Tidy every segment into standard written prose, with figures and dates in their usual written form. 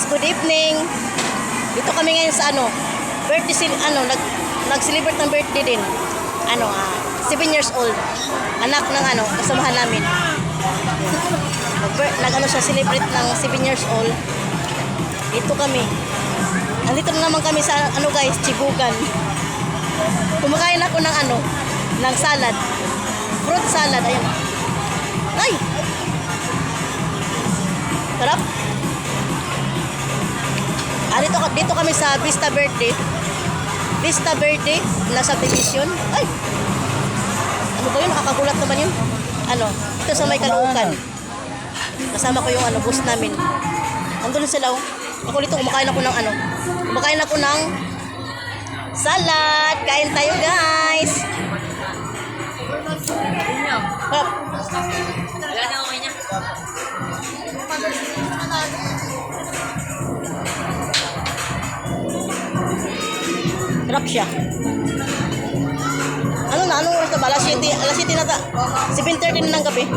good evening. Dito kami ngayon sa birthday nag-celebrate ng birthday din. 7 years old. Anak ng kasamahan namin. Siya celebrate ng 7 years old. Dito kami. Andito na naman kami sa guys, Chibugan. Kumakain ako ng salad. Fruit salad, ayun. Ay! Sarap. Dito kami sa Vista Birthday. Vista Birthday na subdivision. Ay! Ano ba yun? Nakakagulat naman yun. Ito sa may Caloocan. Kasama ko yung boss namin. Andun sila. Ako dito, kumakain ako ng salad. Kain tayo, guys. Hop. Sarap siya. Anong oras na ba? Alas 7 na ta. 7:30 na ng gabi.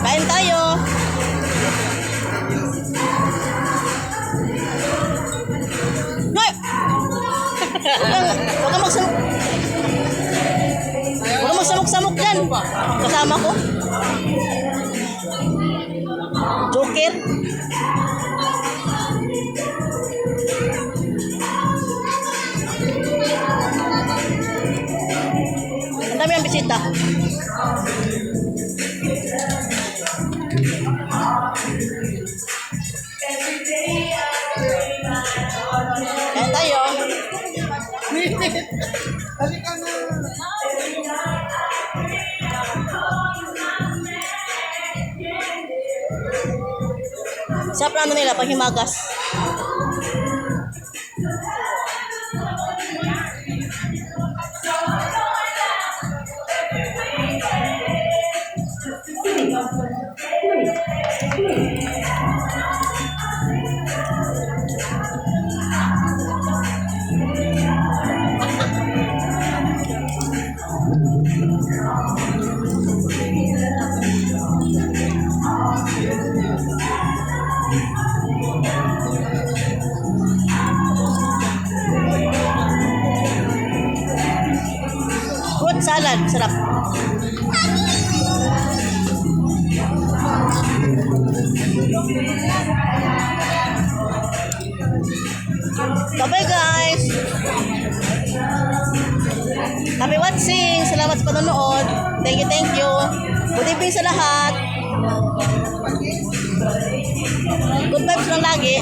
Kain tayo. Huwag kang magsamok-samok dyan. Kasama ko. Joker. Ang dami ang bisita. Kaya tayo. Halika na. Sa plano nila, panghimagas. Fruit salad, sarap. Bye-bye, guys. Happy watching. Salamat sa panonood. Thank you. Good evening sa lahat. Good vibes lang lagi.